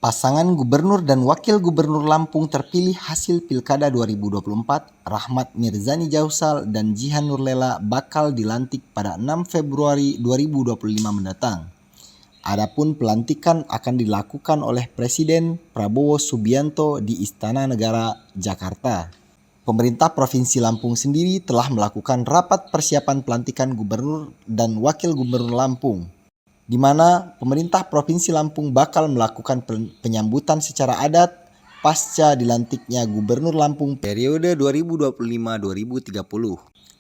Pasangan Gubernur dan Wakil Gubernur Lampung terpilih hasil Pilkada 2024, Rahmat Mirzani Jausal dan Jihan Nurlela bakal dilantik pada 6 Februari 2025 mendatang. Adapun pelantikan akan dilakukan oleh Presiden Prabowo Subianto di Istana Negara, Jakarta. Pemerintah Provinsi Lampung sendiri telah melakukan rapat persiapan pelantikan Gubernur dan Wakil Gubernur Lampung, di mana pemerintah Provinsi Lampung bakal melakukan penyambutan secara adat pasca dilantiknya Gubernur Lampung periode 2025-2030.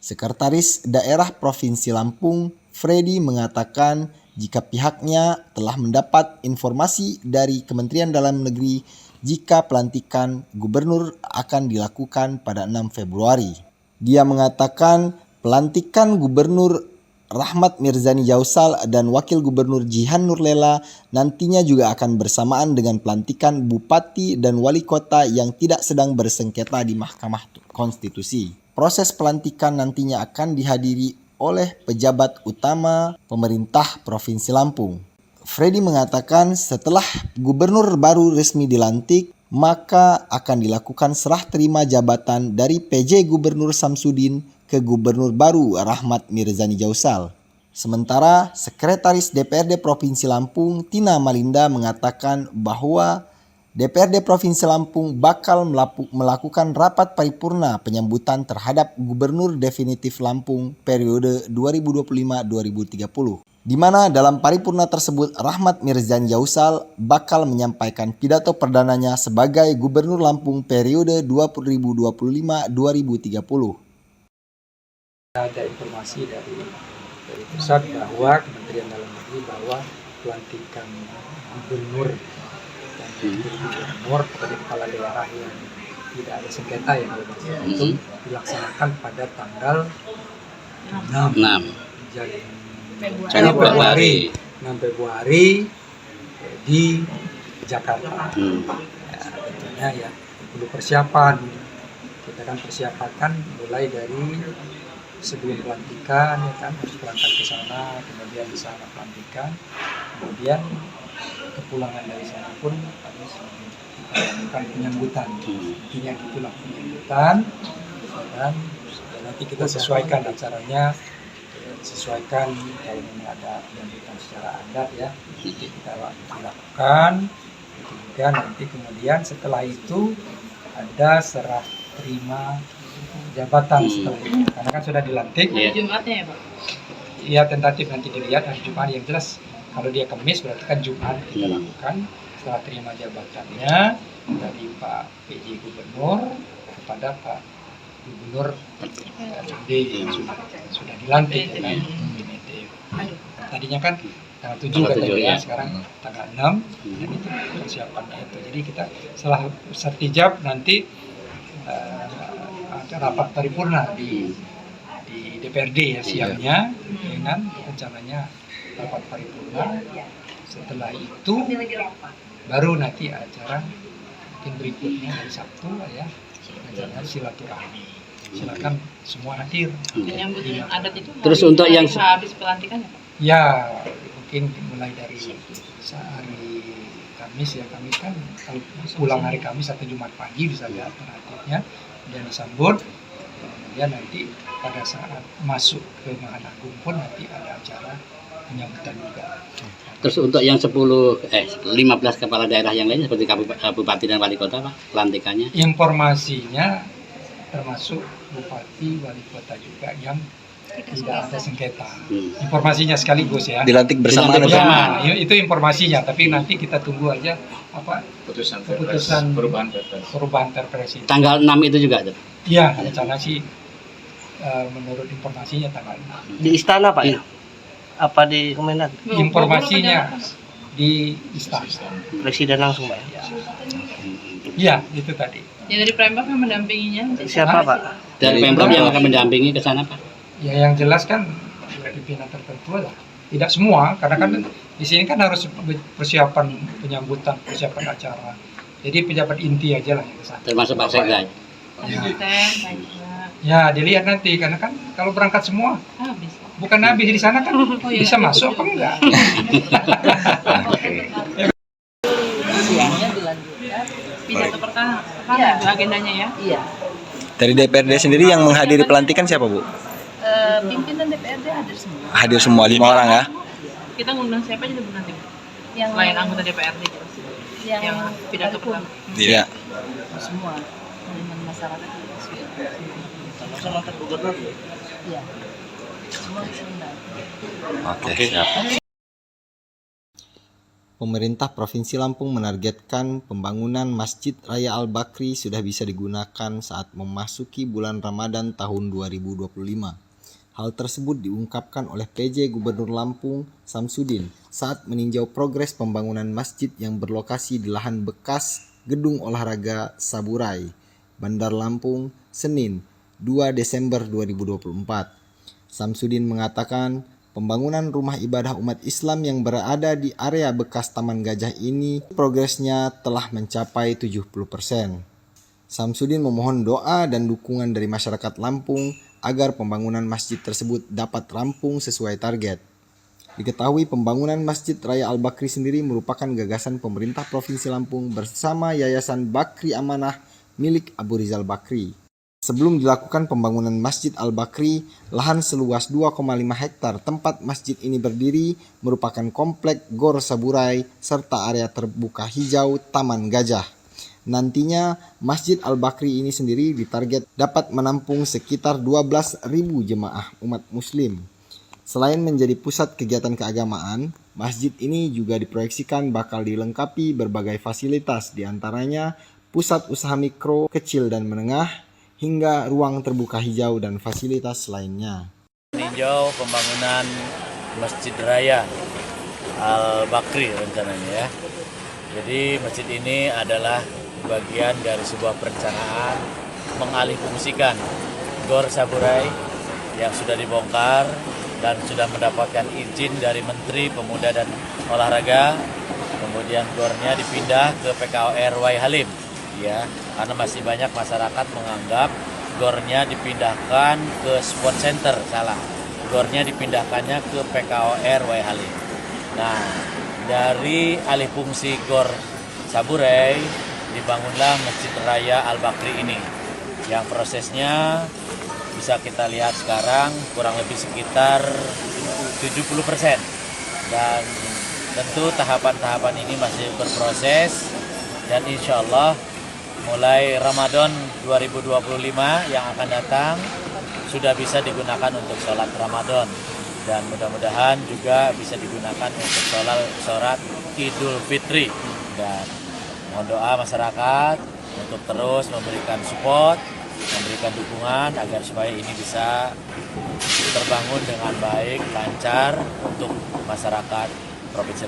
Sekretaris Daerah Provinsi Lampung, Freddy, mengatakan jika pihaknya telah mendapat informasi dari Kementerian Dalam Negeri jika pelantikan gubernur akan dilakukan pada 6 Februari. Dia mengatakan pelantikan Gubernur Rahmat Mirzani Jausal dan Wakil Gubernur Jihan Nurlela nantinya juga akan bersamaan dengan pelantikan Bupati dan Wali Kota yang tidak sedang bersengketa di Mahkamah Konstitusi. Proses pelantikan nantinya akan dihadiri oleh pejabat utama pemerintah Provinsi Lampung. Freddy mengatakan setelah gubernur baru resmi dilantik, maka akan dilakukan serah terima jabatan dari PJ Gubernur Samsudin ke Gubernur baru Rahmat Mirzani Jausal. Sementara Sekretaris DPRD Provinsi Lampung, Tina Malinda, mengatakan bahwa DPRD Provinsi Lampung bakal melakukan rapat paripurna penyambutan terhadap Gubernur definitif Lampung periode 2025-2030. Di mana dalam paripurna tersebut Rahmat Mirzani Jausal bakal menyampaikan pidato perdananya sebagai Gubernur Lampung periode 2025-2030. Ada informasi dari pusat bahwa Kementerian Dalam Negeri bahwa pelantikan gubernur dan gubernur kepada kepala daerah yang tidak ada sengketa ya kalau itu dilaksanakan pada tanggal 6 Februari di Jakarta. Ya, tentunya ya perlu persiapan. Kita kan persiapan mulai dari sebelum pelantikan, ya kan, harus berangkat ke sana, kemudian di sana pelantikan, kemudian kepulangan dari sana pun harus melakukan penyambutan. Intinya gitulah penyambutan, dan nanti kita sesuaikan acaranya, sesuaikan kalau memang ada penyambutan secara adat ya, kita lakukan. Juga nanti kemudian setelah itu ada serah terima jabatan setelah itu, karena kan sudah dilantik. Hari Jumatnya ya Pak? Iya, tentatif nanti dilihat hari Jumat, yang jelas kalau dia Kamis berarti kan Jumat kita lakukan setelah terima jabatannya dari Pak PJ Gubernur kepada Pak Gubernur yang sudah dilantik ya kan, definitif. Tadinya kan tanggal 7 katanya ya, sekarang tanggal 6 dan itu persiapannya itu. Jadi kita setelah sertijab nanti ada rapat paripurna di DPRD ya siangnya, dengan rencananya rapat paripurna. Setelah itu baru nanti acara mungkin berikutnya hari Sabtu lah ya, acara silaturahmi. Silakan semua hadir. Penyambutan adat itu terus untuk yang habis pelantikan ya Pak? Ya, mungkin mulai dari hari Kamis ya, kami kan kalau pulang hari Kamis atau Jumat pagi bisa lihat alternatifnya, dan disambut. Kemudian nanti pada saat masuk ke Mahkamah Agung pun nanti ada acara penyambutan juga. terus untuk yang 15 kepala daerah yang lain seperti Bupati dan Wali Kota Pak, pelantikannya? Informasinya termasuk Bupati, Wali Kota juga yang tidak ada sengketa. Informasinya sekaligus ya. Dilantik bersamaan. Ya, itu informasinya, tapi nanti kita tunggu aja apa keputusan perubahan Perpres itu. Tanggal 6 itu juga ada? Iya, rencana sih menurut informasinya tanggal 6. Di istana Pak ya? Apa di Kemenak? Informasinya di istana. Presiden langsung Pak ya? Iya, itu tadi. Ya dari Pemprov yang mendampinginya? Siapa Pak? Dari Pemprov yang akan mendampingi ke sana Pak? Ya yang jelas kan pimpinan tertentu lah. Tidak semua, karena kan di sini kan harus persiapan penyambutan, persiapan acara. Jadi pejabat inti aja lah yang kesana. Termasuk Pak Sekda? Ya dilihat nanti, karena kan kalau berangkat semua Habis. bukan habis di sana kan Oh, iya. bisa masuk apa enggak. siangnya dilanjutkan. Pidato pertama Iya. itu agendanya ya. Iya. Dari DPRD sendiri yang menghadiri pelantikan siapa, Bu? Pimpinan DPRD hadir semua. Hadir semua 5 orang ya. Kita ngundang siapa aja Bu nanti? Yang Selain anggota DPRD yang pidato pertama. Iya. semua dengan masyarakat juga sudah. Termasuk mantan gubernur. Iya. Semua diundang. Oke, siap. Pemerintah Provinsi Lampung menargetkan pembangunan Masjid Raya Al-Bakri sudah bisa digunakan saat memasuki bulan Ramadan tahun 2025. Hal tersebut diungkapkan oleh PJ Gubernur Lampung, Samsudin, saat meninjau progres pembangunan masjid yang berlokasi di lahan bekas Gedung Olahraga Saburai, Bandar Lampung, Senin, 2 Desember 2024. Samsudin mengatakan, pembangunan rumah ibadah umat Islam yang berada di area bekas Taman Gajah ini progresnya telah mencapai 70%. Samsudin memohon doa dan dukungan dari masyarakat Lampung agar pembangunan masjid tersebut dapat rampung sesuai target. Diketahui pembangunan Masjid Raya Al-Bakri sendiri merupakan gagasan pemerintah Provinsi Lampung bersama Yayasan Bakri Amanah milik Abu Rizal Bakri. Sebelum dilakukan pembangunan Masjid Al-Bakri, lahan seluas 2,5 hektar tempat masjid ini berdiri merupakan komplek Gor Saburai serta area terbuka hijau Taman Gajah. Nantinya, Masjid Al-Bakri ini sendiri ditarget dapat menampung sekitar 12.000 jemaah umat muslim. Selain menjadi pusat kegiatan keagamaan, masjid ini juga diproyeksikan bakal dilengkapi berbagai fasilitas, diantaranya pusat usaha mikro, kecil dan menengah, hingga ruang terbuka hijau dan fasilitas lainnya. Meninjau pembangunan Masjid Raya Al-Bakri rencananya ya. Jadi masjid ini adalah bagian dari sebuah perencanaan mengalihfungsikan Gor Saburai yang sudah dibongkar dan sudah mendapatkan izin dari Menteri Pemuda dan Olahraga. Kemudian gornya dipindah ke PKOR Wai Halim. Ya, karena masih banyak masyarakat menganggap gornya dipindahkan ke sport center, salah. Gornya dipindahkannya ke PKOR Wai Halim. Nah, dari alih fungsi Gor Saburai dibangunlah Masjid Raya Al-Bakri ini. Yang prosesnya bisa kita lihat sekarang kurang lebih sekitar 70%. Dan tentu tahapan-tahapan ini masih berproses dan insya Allah mulai Ramadan 2025 yang akan datang sudah bisa digunakan untuk sholat Ramadan dan mudah-mudahan juga bisa digunakan untuk sholat Idul Fitri. Dan mohon doa masyarakat untuk terus memberikan support, memberikan dukungan agar supaya ini bisa terbangun dengan baik, lancar untuk masyarakat Provinsi